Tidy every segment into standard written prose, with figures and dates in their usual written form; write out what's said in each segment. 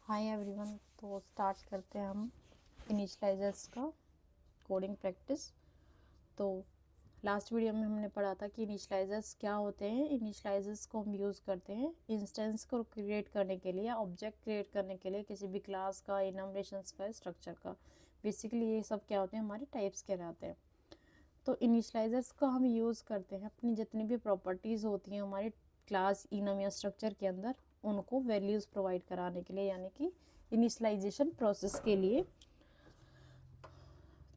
Hi everyone. तो start करते हैं हम इनिशियलाइजर्स का कोडिंग प्रैक्टिस। तो लास्ट वीडियो में हमने पढ़ा था कि इनिशियलाइजर्स क्या होते हैं। इनिशियलाइजर्स को हम यूज़ करते हैं इंस्टेंस को क्रिएट करने के लिए या ऑब्जेक्ट क्रिएट करने के लिए, किसी भी क्लास का, इनमरेशंस का, स्ट्रक्चर का। बेसिकली ये सब क्या होते हैं, हमारे टाइप्स के रहते हैं। तो इनिशियलाइजर्स को हम यूज़ करते हैं अपनी जितनी भी प्रॉपर्टीज़ होती हैं हमारी क्लास, इनम या स्ट्रक्चर के अंदर, उनको वैल्यूज़ प्रोवाइड कराने के लिए, यानी कि इनिशियलाइजेशन प्रोसेस के लिए।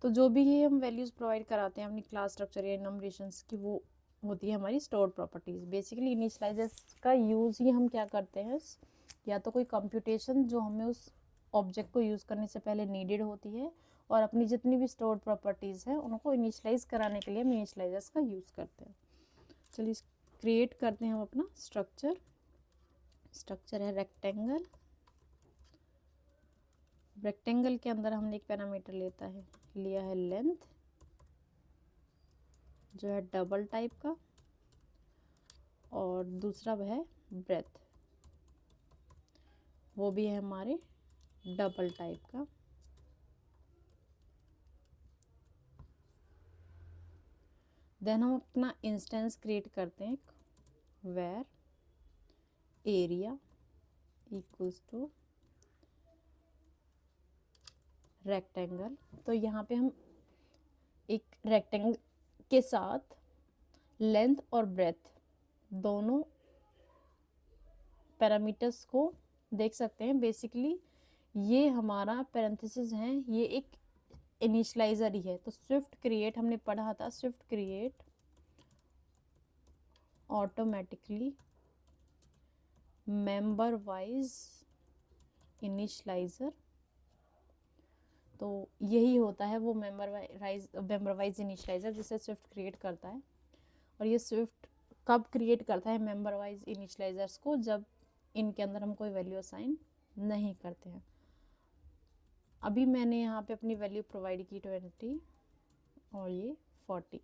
तो जो भी ये हम वैल्यूज़ प्रोवाइड कराते हैं अपनी क्लास, स्ट्रक्चर या इनमरेशंस की, वो होती है हमारी स्टोर्ड प्रॉपर्टीज़। बेसिकली इनिशियलाइजर्स का यूज़ ही हम क्या करते हैं, या तो कोई कंप्यूटेशन जो हमें उस ऑब्जेक्ट को यूज़ करने से पहले नीडेड होती है, और अपनी जितनी भी स्टोर्ड प्रॉपर्टीज़ हैं उनको इनिशियलाइज कराने के लिए हम इनिशियलाइजर्स का यूज़ करते हैं। चलिए क्रिएट करते हैं हम अपना स्ट्रक्चर। स्ट्रक्चर है रेक्टेंगल। रेक्टेंगल के अंदर हमने एक पैरामीटर लिया है लेंथ, जो है डबल टाइप का, और दूसरा वह है ब्रेथ, वो भी है हमारे डबल टाइप का। देन हम अपना इंस्टेंस क्रिएट करते हैं, where area equals to rectangle. तो यहाँ पे हम एक रेक्टेंगल के साथ लेंथ और ब्रेथ दोनों पैरामीटर्स को देख सकते हैं। बेसिकली ये हमारा पैरेंथेसिस है, ये एक इनिशियलाइजर ही है। तो स्विफ्ट क्रिएट हमने पढ़ा था, Swift create automatically member wise initialiser. तो यही होता है वो मेंबर वाइज इनिशियलाइजर जिसे स्विफ्ट क्रिएट करता है। और ये स्विफ्ट कब क्रिएट करता है मेंबर वाइज इनिशियलाइजर्स को, जब इनके अंदर हम कोई वैल्यू असाइन नहीं करते हैं। अभी मैंने यहाँ पे अपनी वैल्यू प्रोवाइड की 20 और ये 40।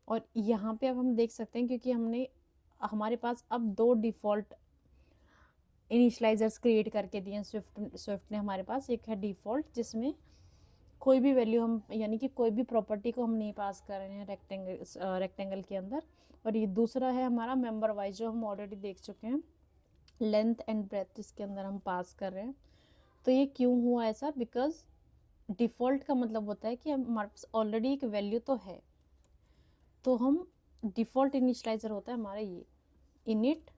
और यहाँ पे अब हम देख सकते हैं, क्योंकि हमारे पास अब दो डिफ़ॉल्ट इनिशियलाइजर्स क्रिएट करके दिए हैं स्विफ्ट ने हमारे पास। एक है डिफ़ॉल्ट, जिसमें कोई भी वैल्यू हम, यानी कि कोई भी प्रॉपर्टी को हम नहीं पास कर रहे हैं रेक्टेंगल के अंदर। और ये दूसरा है हमारा मेंबर वाइज, जो हम ऑलरेडी देख चुके हैं, लेंथ एंड ब्रेथ इसके अंदर हम पास कर रहे हैं। तो ये क्यों हुआ ऐसा? बिकॉज डिफ़ॉल्ट का मतलब होता है कि हमारे पास ऑलरेडी एक वैल्यू तो है, तो हम डिफ़ॉल्ट इनिशियलाइजर होता है हमारा ये init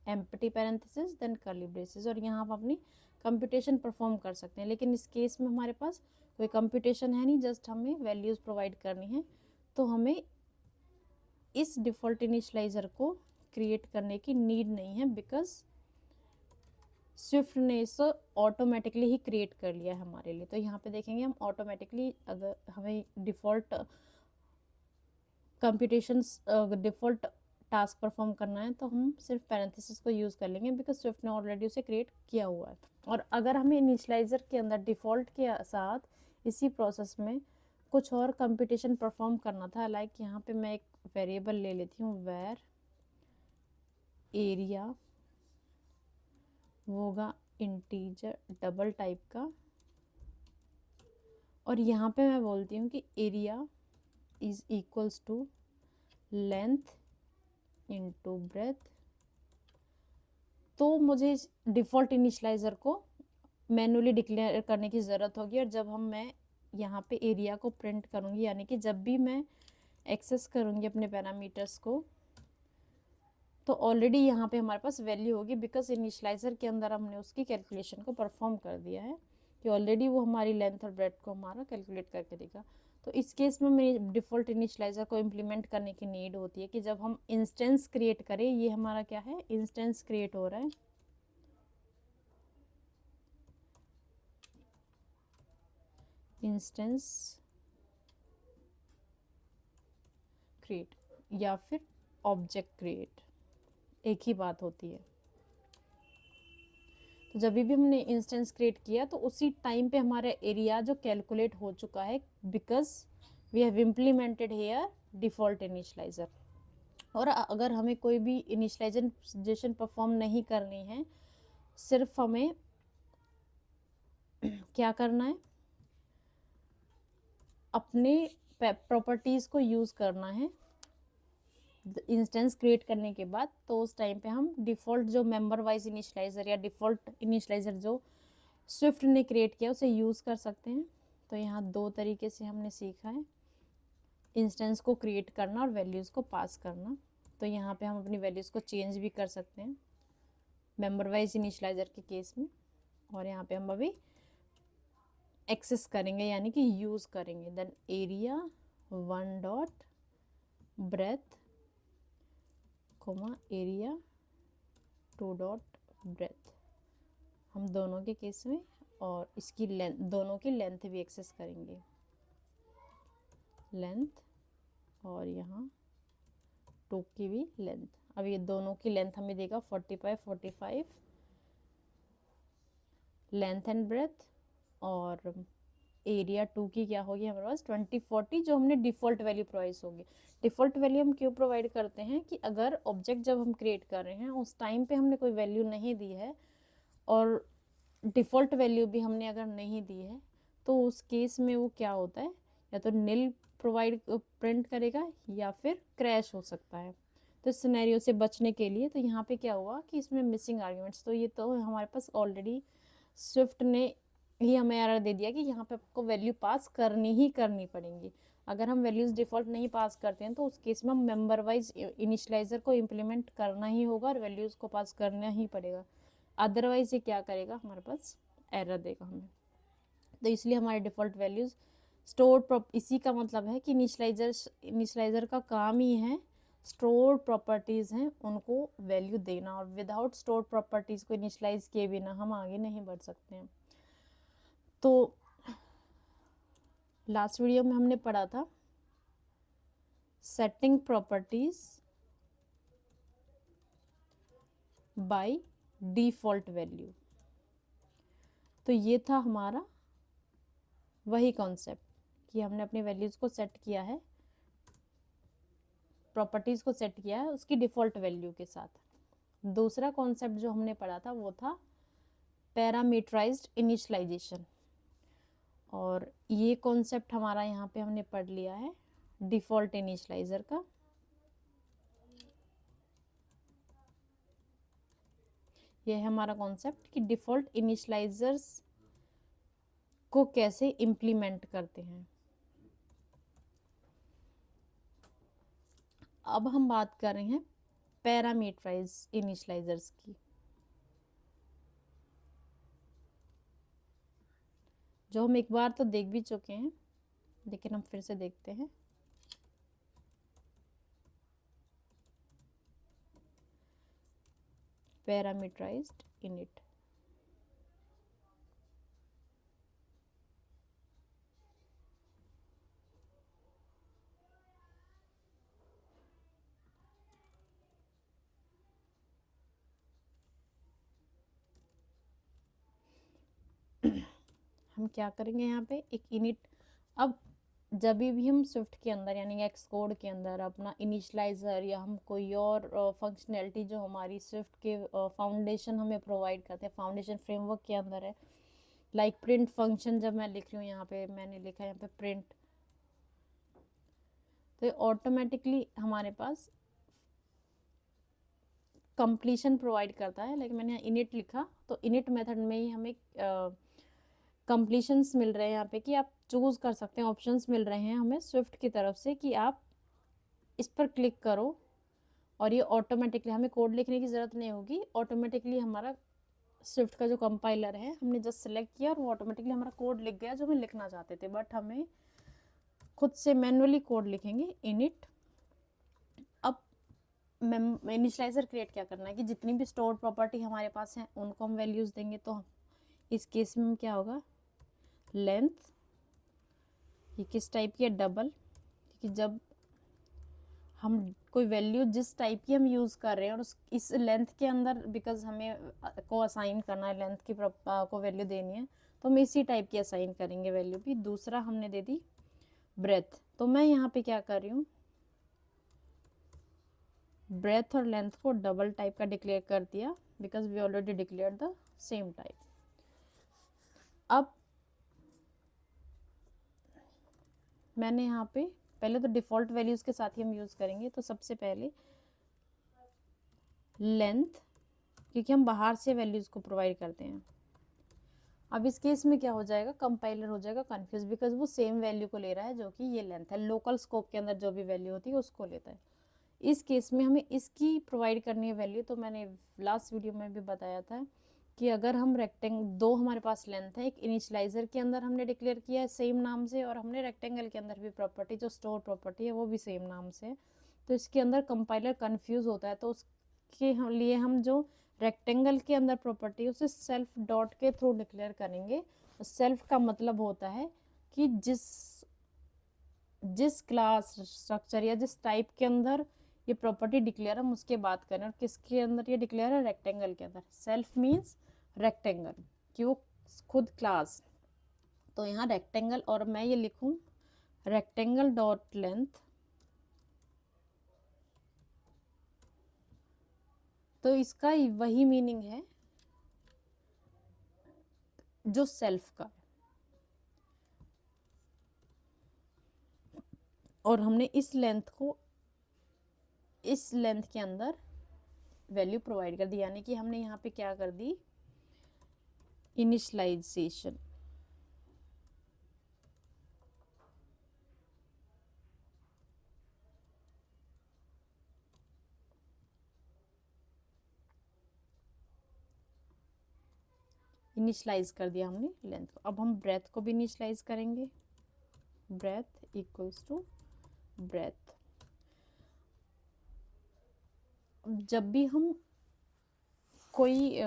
empty parenthesis then curly braces, और यहाँ आप अपनी कंप्यूटेशन परफॉर्म कर सकते हैं। लेकिन इस केस में हमारे पास कोई कंप्यूटेशन है नहीं, जस्ट हमें वैल्यूज़ प्रोवाइड करनी है। तो हमें इस डिफ़ॉल्ट इनिशियलाइजर को क्रिएट करने की नीड नहीं है, बिकॉज स्विफ्ट ने इसे ऑटोमेटिकली ही क्रिएट कर लिया है हमारे लिए। तो यहाँ पे देखेंगे हम ऑटोमेटिकली, अगर हमें default computations default task perform करना है, तो हम सिर्फ पैरेंथेसिस को यूज़ कर लेंगे, बिकॉज स्विफ्ट ने ऑलरेडी उसे क्रिएट किया हुआ है। और अगर हमें इनिशियलाइजर के अंदर डिफ़ॉल्ट के साथ इसी प्रोसेस में कुछ और कंप्यूटेशन परफॉर्म करना था, लाइक यहाँ पे मैं एक वेरिएबल ले लेती हूँ, वेर एरिया, वो होगा इंटीजर डबल टाइप का, और यहाँ पे मैं बोलती हूँ कि area is equals to length into breadth. तो मुझे इस डिफ़ॉल्ट इनिशियलाइज़र को मैन्युअली डिक्लेयर करने की ज़रूरत होगी। और जब मैं यहाँ पे एरिया को प्रिंट करूँगी, यानी कि जब भी मैं एक्सेस करूँगी अपने पैरामीटर्स को, तो ऑलरेडी यहाँ पे हमारे पास वैल्यू होगी, बिकॉज इनिशियलाइज़र के अंदर हमने उसकी कैलकुलेशन को परफॉर्म कर दिया है कि ऑलरेडी वो हमारी लेंथ और ब्रेथ को हमारा कैलकुलेट करके देगा। तो इस केस में मेरी डिफ़ॉल्ट इनिशियलाइज़र को इम्प्लीमेंट करने की नीड होती है कि जब हम इंस्टेंस क्रिएट करें, ये हमारा क्या है, इंस्टेंस क्रिएट हो रहा है, इंस्टेंस क्रिएट या फिर ऑब्जेक्ट क्रिएट, एक ही बात होती है। तो जब भी हमने इंस्टेंस क्रिएट किया, तो उसी टाइम पे हमारा एरिया जो कैलकुलेट हो चुका है, because we have implemented here default initializer. और अगर हमें कोई भी इनिशलाइजेशन परफॉर्म नहीं करनी है, सिर्फ हमें क्या करना है, अपने प्रॉपर्टीज़ को यूज़ करना है इंस्टेंस क्रिएट करने के बाद। तो उस टाइम पे हम डिफ़ॉल्ट जो मेंबर वाइज इनिशलाइज़र या डिफ़ॉल्ट इनिशलाइज़र जो स्विफ्ट ने क्रिएट किया उसे यूज़ कर सकते हैं। तो यहाँ दो तरीके से हमने सीखा है, इंस्टेंस को क्रिएट करना और वैल्यूज़ को पास करना। तो यहाँ पे हम अपनी वैल्यूज़ को चेंज भी कर सकते हैं मेंबर वाइज इनिशलाइज़र के केस में। और यहाँ पे हम अभी एक्सेस करेंगे यानी कि यूज़ करेंगे। Then area 1 dot breadth comma area 2 dot breadth, हम दोनों के केस में। और इसकी लेंथ, दोनों की लेंथ भी एक्सेस करेंगे, लेंथ, और यहाँ 2 की भी लेंथ। अब ये दोनों की लेंथ हमें देगा 45 लेंथ एंड ब्रेथ। और एरिया 2 की क्या होगी हमारे पास 2040, जो हमने डिफ़ॉल्ट वैल्यू प्रोवाइड होगी। डिफ़ॉल्ट वैल्यू हम क्यों प्रोवाइड करते हैं कि अगर ऑब्जेक्ट जब हम क्रिएट कर रहे हैं उस टाइम पे हमने कोई वैल्यू नहीं दी है और डिफ़ॉल्ट वैल्यू भी हमने अगर नहीं दी है, तो उस केस में वो क्या होता है, या तो नील प्रोवाइड प्रिंट करेगा या फिर क्रैश हो सकता है। तो इस सिनेरियो से बचने के लिए तो यहाँ पे क्या हुआ कि इसमें मिसिंग आर्ग्यूमेंट्स, तो ये तो हमारे पास ऑलरेडी स्विफ्ट ने ही हमें एरर दे दिया कि यहाँ पे आपको वैल्यू पास करनी ही करनी पड़ेंगी। अगर हम वैल्यूज़ डिफ़ॉल्ट नहीं पास करते हैं तो उस केस में हम मेंबर वाइज इनिशलाइज़र को इम्प्लीमेंट करना ही होगा और वैल्यूज़ को पास करना ही पड़ेगा। अदरवाइज ये क्या करेगा, हमारे पास एरर देगा हमें। तो इसलिए हमारे डिफ़ॉल्ट वैल्यूज़ स्टोर्ड, इसी का मतलब है कि इनिशलाइज़र का काम ही है स्टोर्ड प्रॉपर्टीज़ हैं उनको वैल्यू देना, और विदाउट स्टोर्ड प्रॉपर्टीज़ को इनिशलाइज किए बिना हम आगे नहीं बढ़ सकते हैं। तो लास्ट वीडियो में हमने पढ़ा था setting properties by default value. तो ये था हमारा वही कॉन्सेप्ट कि हमने अपनी वैल्यूज़ को सेट किया है, प्रॉपर्टीज़ को सेट किया है उसकी डिफ़ॉल्ट वैल्यू के साथ। दूसरा कॉन्सेप्ट जो हमने पढ़ा था वो था पैरामीटराइज्ड इनिशियलाइजेशन, और ये कॉन्सेप्ट हमारा यहाँ पे हमने पढ़ लिया है डिफ़ॉल्ट इनिशियलाइज़र का। ये है हमारा कॉन्सेप्ट कि डिफ़ॉल्ट इनिशियलाइजर्स को कैसे इम्प्लीमेंट करते हैं। अब हम बात कर रहे हैं पैरामीटराइज्ड इनिशियलाइजर्स की, जो हम एक बार तो देख भी चुके हैं लेकिन हम फिर से देखते हैं। पैरामीटराइज्ड इनिट, हम क्या करेंगे यहाँ पे एक इनिट। अब जब भी हम स्विफ्ट के अंदर यानी एक्स कोड के अंदर अपना इनिशलाइज़र या हम कोई और फंक्शनैलिटी जो हमारी स्विफ्ट के फाउंडेशन हमें प्रोवाइड करते हैं, फाउंडेशन फ्रेमवर्क के अंदर है, लाइक प्रिंट फंक्शन जब मैं लिख रही हूँ, यहाँ पे मैंने लिखा है यहाँ पे प्रिंट, तो ऑटोमेटिकली हमारे पास कंप्लीशन प्रोवाइड करता है। लाइक मैंने यहाँ इनिट लिखा तो इनिट मेथड में ही हमें कंप्लीशंस मिल रहे हैं यहाँ पे कि आप चूज़ कर सकते हैं, ऑप्शंस मिल रहे हैं हमें स्विफ्ट की तरफ से कि आप इस पर क्लिक करो और ये ऑटोमेटिकली, हमें कोड लिखने की ज़रूरत नहीं होगी, ऑटोमेटिकली हमारा स्विफ्ट का जो कंपाइलर है हमने जस्ट सेलेक्ट किया और वो ऑटोमेटिकली हमारा कोड लिख गया जो हमें लिखना चाहते थे। बट हमें खुद से मैनुअली कोड लिखेंगे इनिट। अब इनिशियलाइजर क्रिएट क्या करना है कि जितनी भी स्टोर्ड प्रॉपर्टी हमारे पास हैं उनको हम वैल्यूज़ देंगे। तो इस केस में क्या होगा, लेंथ, ये किस टाइप की है, डबल, क्योंकि जब हम कोई वैल्यू जिस टाइप की हम यूज़ कर रहे हैं और इस लेंथ के अंदर बिकॉज हमें को असाइन करना है, लेंथ की को वैल्यू देनी है, तो हम इसी टाइप की असाइन करेंगे वैल्यू भी। दूसरा हमने दे दी ब्रेथ, तो मैं यहाँ पे क्या कर रही हूँ, ब्रेथ और लेंथ को डबल टाइप का डिक्लेयर कर दिया, because we already declare the same type. अब मैंने यहाँ पे पहले तो डिफ़ॉल्ट वैल्यूज़ के साथ ही हम यूज़ करेंगे। तो सबसे पहले लेंथ, क्योंकि हम बाहर से वैल्यूज़ को प्रोवाइड करते हैं। अब इस केस में क्या हो जाएगा, कंपाइलर हो जाएगा कंफ्यूज, बिकॉज वो सेम वैल्यू को ले रहा है जो कि ये लेंथ है। लोकल स्कोप के अंदर जो भी वैल्यू होती है उसको लेता है। इस केस में हमें इसकी प्रोवाइड करनी है वैल्यू। तो मैंने लास्ट वीडियो में भी बताया था कि अगर हम दो हमारे पास लेंथ है, एक इनिशियलाइजर के अंदर हमने डिक्लेयर किया है सेम नाम से, और हमने रेक्टेंगल के अंदर भी प्रॉपर्टी जो स्टोर प्रॉपर्टी है वो भी सेम नाम से है। तो इसके अंदर कंपाइलर कंफ्यूज होता है, तो उसके लिए हम जो रेक्टेंगल के अंदर प्रॉपर्टी उसे सेल्फ डॉट के थ्रू डिक्लेयर करेंगे। सेल्फ का मतलब होता है कि जिस क्लास स्ट्रक्चर या जिस टाइप के अंदर ये प्रॉपर्टी डिक्लेयर हम उसके बात करें, और किसके अंदर ये डिक्लेयर है, रेक्टेंगल के अंदर। सेल्फ मीन्स रेक्टेंगल, कि वो खुद क्लास। तो यहाँ रेक्टेंगल, और मैं ये लिखूं रेक्टेंगल डॉट लेंथ, तो इसका वही मीनिंग है जो सेल्फ का है। और हमने इस लेंथ के अंदर वैल्यू प्रोवाइड कर दी, यानी कि हमने यहाँ पे क्या कर दी, इनिशियलाइजेशन। इनिशियलाइज कर दिया हमने लेंथ को। अब हम ब्रेथ को भी इनिशियलाइज करेंगे। Breadth equals to breadth. जब भी हम कोई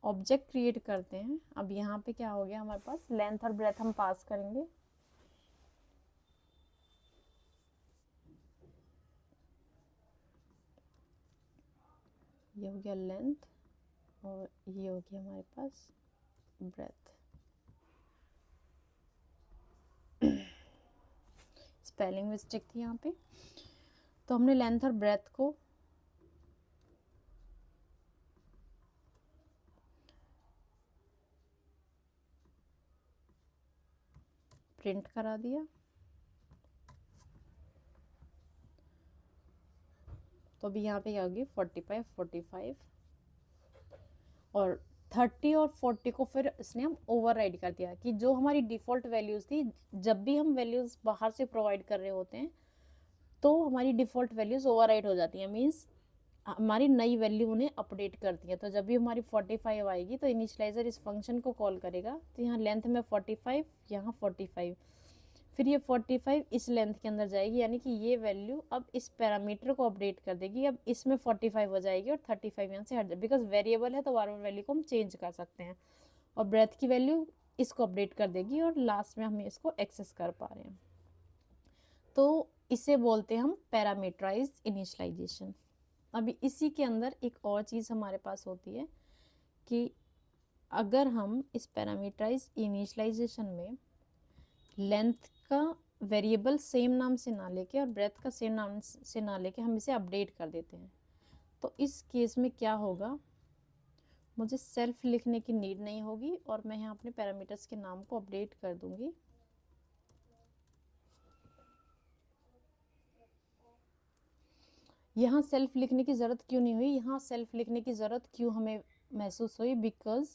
ऑब्जेक्ट क्रिएट करते हैं, अब यहाँ पे क्या हो गया, हमारे पास लेंथ और ब्रेथ हम पास करेंगे। ये हो गया लेंथ, और ये हो गया हमारे पास ब्रेथ। स्पेलिंग मिस्टेक थी यहाँ पे। तो हमने लेंथ और ब्रेथ को प्रिंट करा दिया। तो अभी यहाँ पे क्या होगी, 45 45, और 30 और 40 को फिर इसने हम ओवरराइड कर दिया, कि जो हमारी डिफ़ॉल्ट वैल्यूज़ थी, जब भी हम वैल्यूज़ बाहर से प्रोवाइड कर रहे होते हैं तो हमारी डिफ़ॉल्ट वैल्यूज़ ओवरराइड हो जाती हैं। मीन्स हमारी नई वैल्यू उन्हें अपडेट करती है। तो जब भी हमारी 45 आएगी तो इनिशियलाइजर इस फंक्शन को कॉल करेगा। तो यहाँ लेंथ में 45, यहाँ 45, फिर ये 45 इस लेंथ के अंदर जाएगी, यानी कि ये वैल्यू अब इस पैरामीटर को अपडेट कर देगी। अब इसमें 45 हो जाएगी और 35 यहाँ से हट जाए, बिकॉज वेरिएबल है तो बार बार वैल्यू को हम चेंज कर सकते हैं। और ब्रेथ की वैल्यू इसको अपडेट कर देगी, और लास्ट में हम इसको एक्सेस कर पा रहे हैं। तो इसे बोलते हैं हम पैरामीटराइज्ड इनिशियलाइजेशन। अभी इसी के अंदर एक और चीज़ हमारे पास होती है कि अगर हम इस पैरामीटराइज्ड इनिशियलाइजेशन में लेंथ का वेरिएबल सेम नाम से ना लेके और ब्रेथ का सेम नाम से ना लेके हम इसे अपडेट कर देते हैं, तो इस केस में क्या होगा, मुझे सेल्फ लिखने की नीड नहीं होगी, और मैं यहाँ अपने पैरामीटर्स के नाम को अपडेट कर दूंगी। यहाँ सेल्फ लिखने की ज़रूरत क्यों नहीं हुई, यहाँ सेल्फ लिखने की ज़रूरत क्यों हमें महसूस हुई, बिकॉज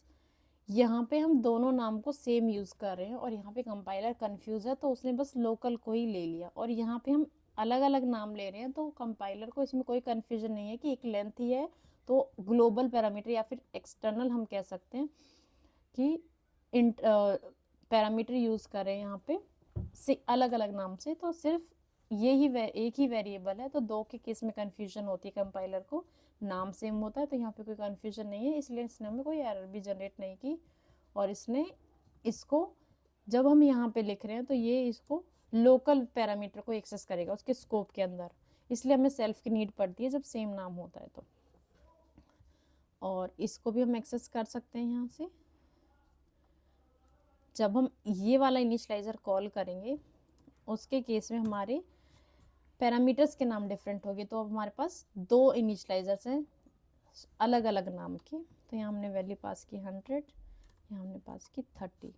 यहाँ पे हम दोनों नाम को सेम यूज़ कर रहे हैं, और यहाँ पे कंपाइलर कंफ्यूज है तो उसने बस लोकल को ही ले लिया। और यहाँ पे हम अलग अलग नाम ले रहे हैं, तो कंपाइलर को इसमें कोई कन्फ्यूजन नहीं है कि एक लेंथ ही है तो ग्लोबल पैरामीटर, या फिर एक्सटर्नल हम कह सकते हैं कि पैरामीटर यूज़ कर रहे हैं यहाँ पे से अलग अलग नाम से। तो सिर्फ ये ही एक ही वेरिएबल है, तो दो के केस में कन्फ्यूजन होती है, कंपाइलर को नाम सेम होता है, तो यहाँ पे कोई कन्फ्यूजन नहीं है, इसलिए इसने हमें कोई एरर भी जनरेट नहीं की। और इसने इसको जब हम यहाँ पे लिख रहे हैं तो ये इसको लोकल पैरामीटर को एक्सेस करेगा उसके स्कोप के अंदर, इसलिए हमें सेल्फ की नीड पड़ती है जब सेम नाम होता है तो। और इसको भी हम एक्सेस कर सकते हैं यहाँ से। जब हम ये वाला इनिशियलाइजर कॉल करेंगे उसके केस में हमारे पैरामीटर्स के नाम डिफरेंट होंगे। तो अब हमारे पास दो इनिशियलाइजर्स हैं अलग अलग नाम के। तो यहाँ हमने वैल्यू पास की 100, यहाँ हमने पास की 30,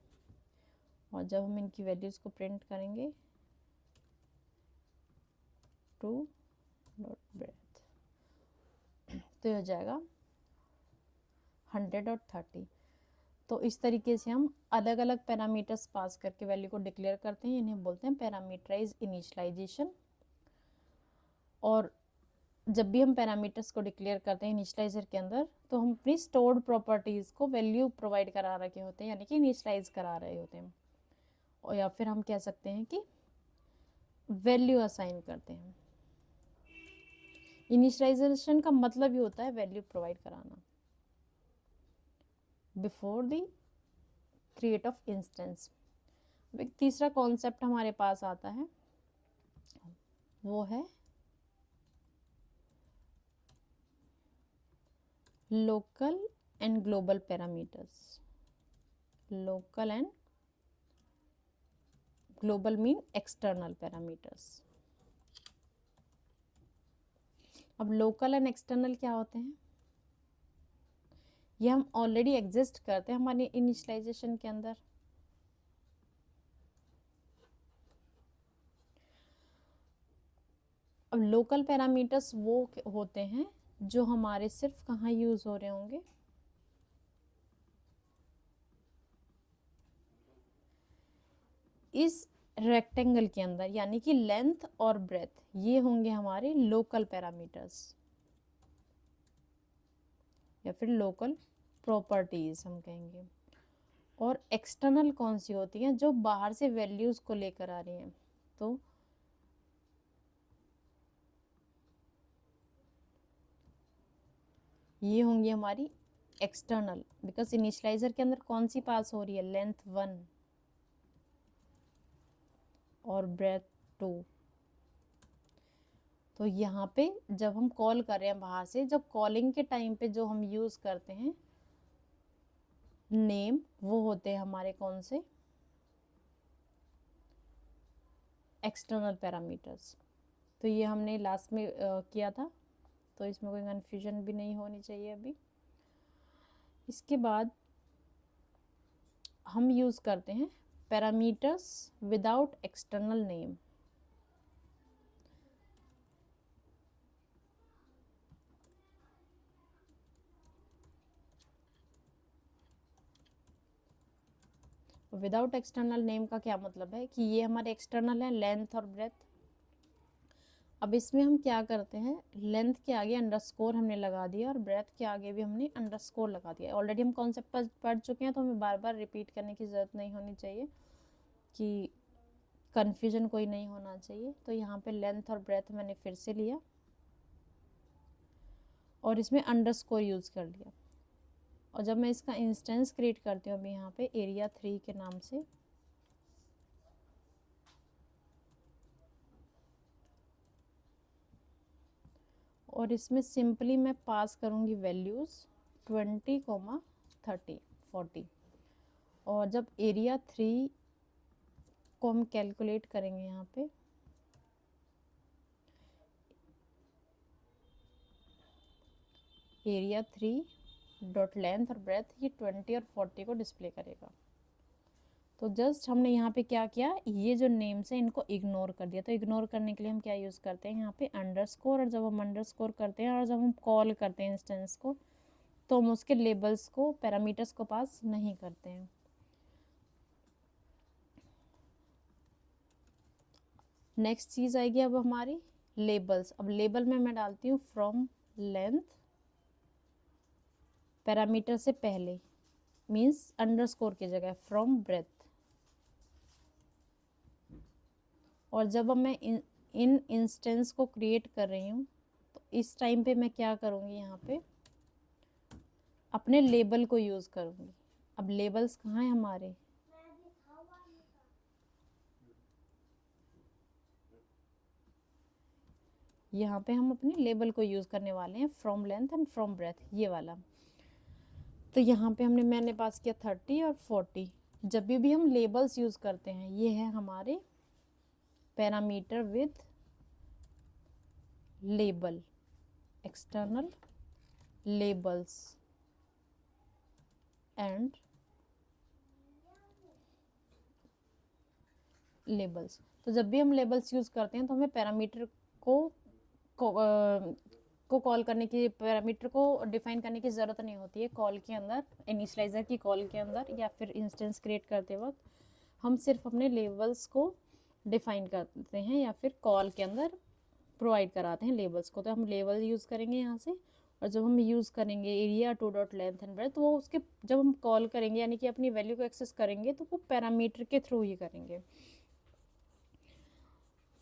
और जब हम इनकी वैल्यूज़ को प्रिंट करेंगे टू डॉट ब्रेथ तो हो जाएगा 100 और 30। तो इस तरीके से हम अलग अलग पैरामीटर्स पास करके वैल्यू को डिक्लेयर करते हैं, इन्हें बोलते हैं पैरामीटराइज इनिशियलाइजेशन। और जब भी हम पैरामीटर्स को डिक्लेयर करते हैं इनिशियलाइजर के अंदर, तो हम अपनी स्टोर्ड प्रॉपर्टीज़ को वैल्यू प्रोवाइड करा रखे होते हैं, यानी कि इनिशियलाइज करा रहे होते हैं, और या फिर हम कह सकते हैं कि वैल्यू असाइन करते हैं। इनिशियलाइजेशन का मतलब ही होता है वैल्यू प्रोवाइड कराना before the create of instance. एक तीसरा कॉन्सेप्ट हमारे पास आता है, वो है local and global parameters. Local and global mean external parameters. अब लोकल एंड एक्सटर्नल क्या होते हैं? ये हम ऑलरेडी एग्जिस्ट करते हैं हमारे इनिशियलाइजेशन के अंदर। अब लोकल पैरामीटर्स वो होते हैं जो हमारे सिर्फ कहाँ यूज हो रहे होंगे? इस रेक्टेंगल के अंदर, यानी कि लेंथ और ब्रेथ, ये होंगे हमारे लोकल पैरामीटर्स या फिर लोकल प्रॉपर्टीज हम कहेंगे। और एक्सटर्नल कौन सी होती हैं? जो बाहर से वैल्यूज को लेकर आ रही हैं। तो ये होंगी हमारी एक्सटर्नल, बिकॉज इनिशियलाइजर के अंदर कौन सी पास हो रही है? लेंथ 1 और ब्रेथ 2। तो यहाँ पे जब हम कॉल कर रहे हैं बाहर से, जब कॉलिंग के टाइम पे जो हम यूज करते हैं नेम, वो होते हैं हमारे कौन से? External parameters. तो ये हमने लास्ट में किया था, तो इसमें कोई कन्फ्यूजन भी नहीं होनी चाहिए अभी। इसके बाद हम यूज करते हैं parameters without external name. Without external name का क्या मतलब है कि ये हमारे एक्सटर्नल है, लेंथ और ब्रेथ। अब इसमें हम क्या करते हैं, लेंथ के आगे अंडरस्कोर हमने लगा दिया और ब्रेथ के आगे भी हमने अंडरस्कोर लगा दिया। ऑलरेडी हम कॉन्सेप्ट पढ़ चुके हैं, तो हमें बार बार रिपीट करने की ज़रूरत नहीं होनी चाहिए कि कन्फ्यूजन कोई नहीं होना चाहिए। तो यहाँ पे लेंथ और ब्रेथ मैंने फिर से लिया और इसमें अंडरस्कोर यूज़ कर लिया। और जब मैं इसका इंस्टेंस क्रिएट करती हूँ अभी यहाँ पे एरिया 3 के नाम से, और इसमें सिंपली मैं पास करूँगी वैल्यूज़ 20, 30, 40। और जब एरिया 3 को हम कैलकुलेट करेंगे यहाँ पे, एरिया 3 डॉट लेंथ और ब्रेथ, ये 20 और 40 को डिस्प्ले करेगा। तो जस्ट हमने यहाँ पे क्या किया, ये जो नेम्स है इनको इग्नोर कर दिया। तो इग्नोर करने के लिए हम क्या यूज़ करते हैं यहाँ पे अंडरस्कोर। और जब हम अंडरस्कोर करते हैं और जब हम कॉल करते हैं इंस्टेंस को, तो हम उसके लेबल्स को, पैरामीटर्स को पास नहीं करते हैं। नेक्स्ट चीज़ आएगी अब हमारी लेबल्स। अब लेबल में मैं डालती हूँ फ्रॉम लेंथ, पैरामीटर से पहले, मीन्स अंडरस्कोर की जगह फ्रॉम ब्रेथ। और जब मैं इन इंस्टेंस को क्रिएट कर रही हूँ, तो इस टाइम पे मैं क्या करूँगी, यहाँ पे अपने लेबल को यूज़ करूँगी। अब लेबल्स कहाँ हैं हमारे? यहाँ पे हम अपने लेबल को यूज़ करने वाले हैं, from length and from breadth, ये वाला। तो यहाँ पे मैंने पास किया 30 और 40। जब भी हम लेबल्स यूज़ करते हैं, ये है हमारे parameter with label, external labels and labels. तो जब भी हम लेबल्स यूज करते हैं तो हमें पैरामीटर को कॉल करने की, पैरामीटर को डिफाइन करने की ज़रूरत नहीं होती है कॉल के अंदर, इनिशियलाइजर की कॉल के अंदर या फिर इंस्टेंस क्रिएट करते वक्त। हम सिर्फ अपने लेबल्स को डिफाइन करते हैं या फिर कॉल के अंदर प्रोवाइड कराते हैं लेबल्स को। तो हम लेबल यूज़ करेंगे यहाँ से, और जब हम यूज़ करेंगे area two dot length and breadth, तो वो उसके जब हम कॉल करेंगे यानी कि अपनी वैल्यू को एक्सेस करेंगे तो वो पैरामीटर के थ्रू ही करेंगे।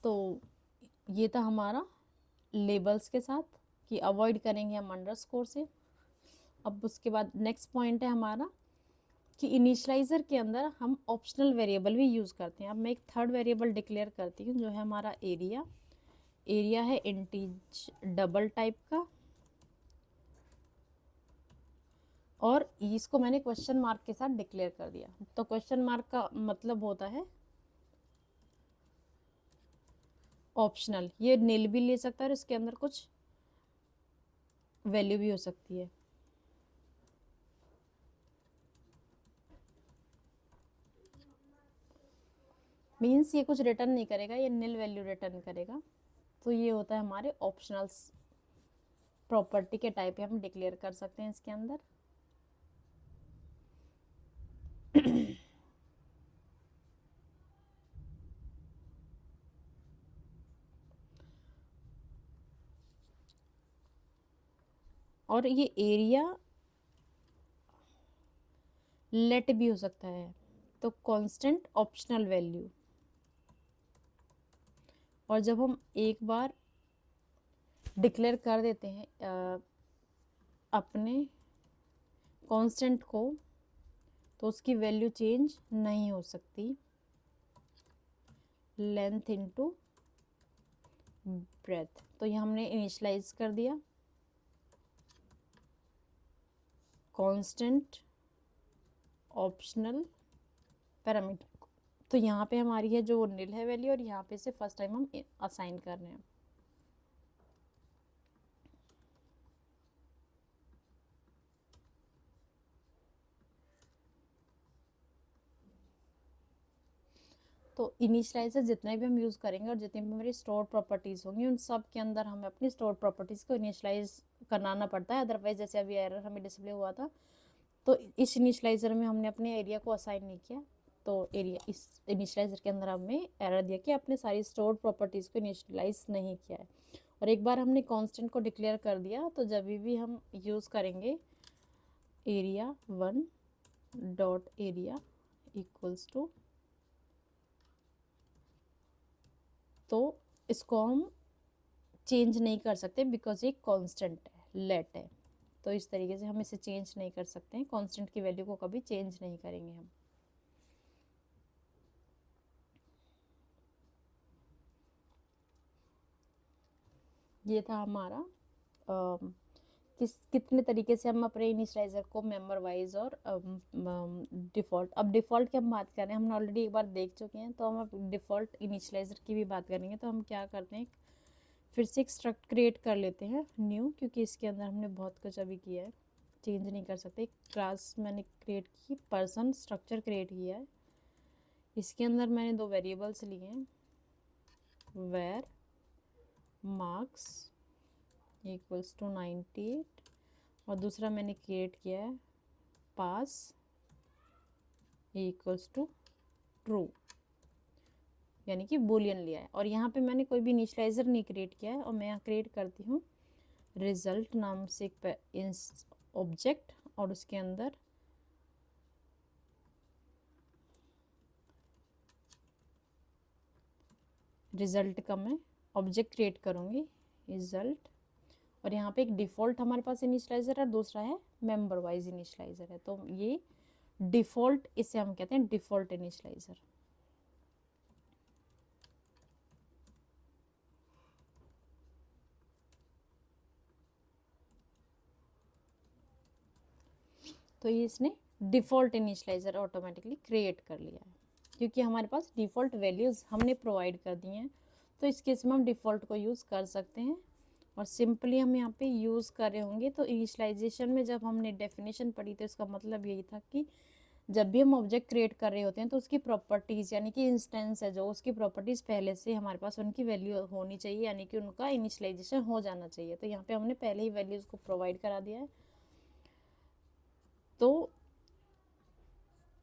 तो ये था हमारा लेबल्स के साथ कि अवॉइड करेंगे हम अंडरस्कोर से। अब उसके बाद नेक्स्ट पॉइंट है हमारा कि इनिशियलाइजर के अंदर हम ऑप्शनल वेरिएबल भी यूज़ करते हैं। अब मैं एक थर्ड वेरिएबल डिक्लेयर करती हूँ जो है हमारा एरिया। एरिया है इंटीज डबल टाइप का, और इसको मैंने क्वेश्चन मार्क के साथ डिक्लेयर कर दिया। तो क्वेश्चन मार्क का मतलब होता है ऑप्शनल, ये नील भी ले सकता है और इसके अंदर कुछ वैल्यू भी हो सकती है। मीन्स ये कुछ रिटर्न नहीं करेगा, ये नील वैल्यू रिटर्न करेगा। तो ये होता है हमारे ऑप्शनल्स प्रॉपर्टी के टाइप हम डिक्लेयर कर सकते हैं इसके अंदर। और ये एरिया लेट भी हो सकता है, तो कांस्टेंट ऑप्शनल वैल्यू। और जब हम एक बार डिक्लेयर कर देते हैं अपने कांस्टेंट को, तो उसकी वैल्यू चेंज नहीं हो सकती। लेंथ इनटू ब्रेथ, तो ये हमने इनिशियलाइज कर दिया कांस्टेंट ऑप्शनल पैरामीटर। तो यहाँ पे हमारी है जो नील है वैल्यू, और यहाँ पे से फर्स्ट टाइम हम असाइन कर रहे हैं। तो इनिशियलाइजर जितने भी हम यूज़ करेंगे और जितनी भी हमारी स्टोर प्रॉपर्टीज़ होंगी उन सब के अंदर हमें अपनी स्टोर प्रॉपर्टीज़ को इनिशियलाइज कराना पड़ता है। अदरवाइज जैसे अभी एरर हमें डिस्प्ले हुआ था, तो इस इनिशियलाइजर में हमने अपने एरिया को असाइन नहीं किया, तो एरिया इस इनिशियलाइजर के अंदर हमें एरर दिया कि अपने सारी स्टोर प्रॉपर्टीज़ को इनिशियलाइज नहीं किया है। और एक बार हमने कांस्टेंट को डिक्लेयर कर दिया, तो जब भी हम यूज़ करेंगे area one dot area equals to, तो इसको हम चेंज नहीं कर सकते बिकॉज ये कांस्टेंट है, लेट है। तो इस तरीके से हम इसे चेंज नहीं कर सकते हैं, कांस्टेंट की वैल्यू को कभी चेंज नहीं करेंगे हम। ये था हमारा कितने तरीके से हम अपने इनिशियलाइजर को मेंबर वाइज और डिफ़ॉल्ट। अब डिफ़ॉल्ट की हम बात कर रहे हैं, हमने ऑलरेडी एक बार देख चुके हैं, तो हम अब डिफ़ॉल्ट इनिशियलाइजर की भी बात करेंगे। तो हम क्या करते हैं, फिर से एक स्ट्रक्ट क्रिएट कर लेते हैं न्यू, क्योंकि इसके अंदर हमने बहुत कुछ अभी किया है, चेंज नहीं कर सकते। एक क्लास मैंने क्रिएट की, पर्सन स्ट्रक्चर क्रिएट किया है। इसके अंदर मैंने दो वेरिएबल्स लिए हैं, वेर मार्क्स इक्वल्स टू 98, और दूसरा मैंने क्रिएट किया है पास इक्वल्स टू ट्रू, यानी कि बूलियन लिया है। और यहाँ पे मैंने कोई भी इनिशियलाइजर नहीं क्रिएट किया है, और मैं यहाँ क्रिएट करती हूँ रिजल्ट नाम से एक ऑब्जेक्ट, और उसके अंदर रिजल्ट का मैं ऑब्जेक्ट क्रिएट करूँगी, रिजल्ट। और यहाँ पे एक डिफ़ॉल्ट हमारे पास इनिशियलाइजर है, दूसरा है मेंबर वाइज इनिशियलाइजर है। तो ये डिफ़ॉल्ट, इसे हम कहते हैं डिफ़ॉल्ट इनिशियलाइजर। तो ये इसने डिफ़ॉल्ट इनिशियलाइजर ऑटोमेटिकली क्रिएट कर लिया है। क्योंकि हमारे पास डिफ़ॉल्ट वैल्यूज़ हमने प्रोवाइड कर दी हैं, तो इस केस में हम डिफ़ॉल्ट को यूज़ कर सकते हैं। और सिंपली हम यहाँ पे यूज़ कर रहे होंगे। तो इनिशियलाइजेशन में जब हमने डेफिनेशन पढ़ी तो इसका मतलब यही था कि जब भी हम ऑब्जेक्ट क्रिएट कर रहे होते हैं तो उसकी प्रॉपर्टीज़ यानी कि इंस्टेंस है जो, उसकी प्रॉपर्टीज़ पहले से हमारे पास उनकी वैल्यू होनी चाहिए, यानी कि उनका इनिशियलाइजेशन हो जाना चाहिए। तो यहाँ पे हमने पहले ही वैल्यूज़ को प्रोवाइड करा दिया है। तो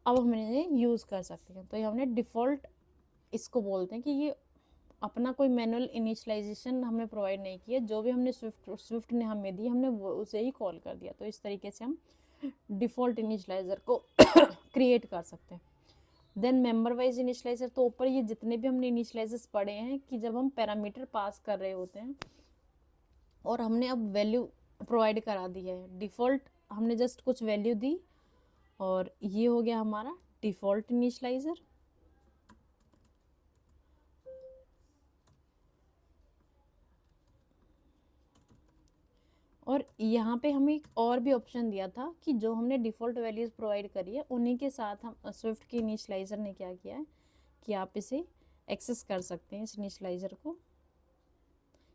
अब हम इन्हें यूज़ कर सकते हैं। तो ये हमने डिफ़ॉल्ट इसको बोलते हैं कि ये अपना कोई मैनुअल इनिशियलाइजेशन हमने प्रोवाइड नहीं किया, जो भी हमने स्विफ्ट ने हमें दी हमने वो उसे ही कॉल कर दिया। तो इस तरीके से हम डिफ़ॉल्ट इनिशियलाइज़र को क्रिएट कर सकते हैं। देन मेंबर वाइज इनिशियलाइज़र, तो ऊपर ये जितने भी हमने इनिशियलाइजर्स पढ़े हैं कि जब हम पैरामीटर पास कर रहे होते हैं और हमने अब वैल्यू प्रोवाइड करा दी है, डिफ़ॉल्ट हमने जस्ट कुछ वैल्यू दी और ये हो गया हमारा डिफ़ॉल्ट इनिशियलाइज़र। और यहाँ पे हमें एक और भी ऑप्शन दिया था कि जो हमने डिफ़ॉल्ट वैल्यूज़ प्रोवाइड करी है उन्हीं के साथ हम स्विफ्ट की इनिशियलाइज़र ने क्या किया है कि आप इसे एक्सेस कर सकते हैं इस इनिशियलाइज़र को,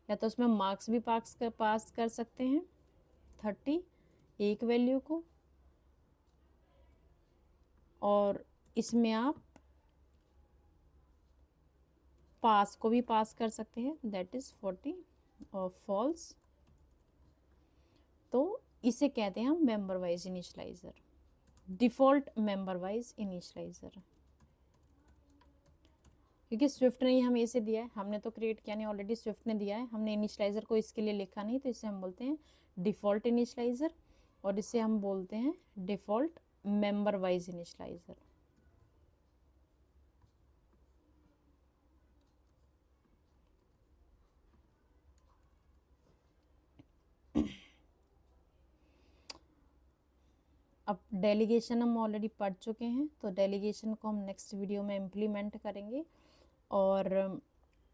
या तो उसमें मार्क्स भी पास कर सकते हैं 30 एक वैल्यू को, और इसमें आप पास को भी पास कर सकते हैं, दैट इज़ 40 और फॉल्स। तो इसे कहते हैं हम memberwise initializer, default memberwise initializer. क्योंकि स्विफ्ट ने ही हमें इसे दिया है, हमने तो क्रिएट किया नहीं, ऑलरेडी स्विफ्ट ने दिया है, हमने इनिशियलाइज़र को इसके लिए लिखा नहीं, तो इसे हम बोलते हैं डिफ़ॉल्ट इनिशियलाइज़र और इसे हम बोलते हैं डिफ़ॉल्ट मेंबर वाइज इनिशियलाइज़र। अब डेलीगेशन हम ऑलरेडी पढ़ चुके हैं, तो डेलीगेशन को हम नेक्स्ट वीडियो में इम्प्लीमेंट करेंगे। और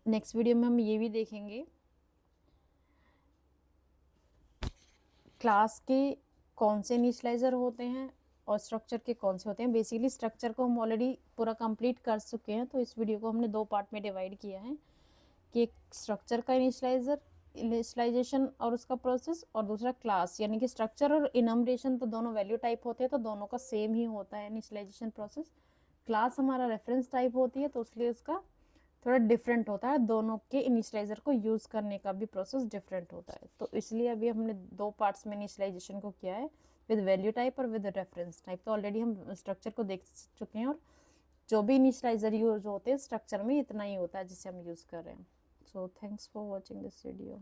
नेक्स्ट वीडियो में हम ये भी देखेंगे क्लास के कौन से इनिशियलाइज़र होते हैं और स्ट्रक्चर के कौन से होते हैं। बेसिकली स्ट्रक्चर को हम ऑलरेडी पूरा कंप्लीट कर चुके हैं, तो इस वीडियो को हमने 2 पार्ट में डिवाइड किया है कि एक स्ट्रक्चर का इनिशियलाइजेशन और उसका प्रोसेस, और दूसरा क्लास, यानी कि स्ट्रक्चर और इनमरेशन तो दोनों वैल्यू टाइप होते हैं, तो दोनों का सेम ही होता है इनिशियलाइजेशन प्रोसेस। क्लास हमारा रेफरेंस टाइप होती है, तो इसलिए उसका थोड़ा डिफरेंट होता है, दोनों के इनिशियलाइजर को यूज़ करने का भी प्रोसेस डिफरेंट होता है। तो इसलिए अभी हमने 2 पार्ट्स में इनिशियलाइजेशन को किया है, विद वैल्यू टाइप और विद रेफरेंस टाइप। तो ऑलरेडी हम स्ट्रक्चर को देख चुके हैं, और जो भी इनिशियलाइजर यूज होते हैं स्ट्रक्चर में इतना ही होता है जिसे हम यूज़ कर रहे हैं। So thanks for watching this video.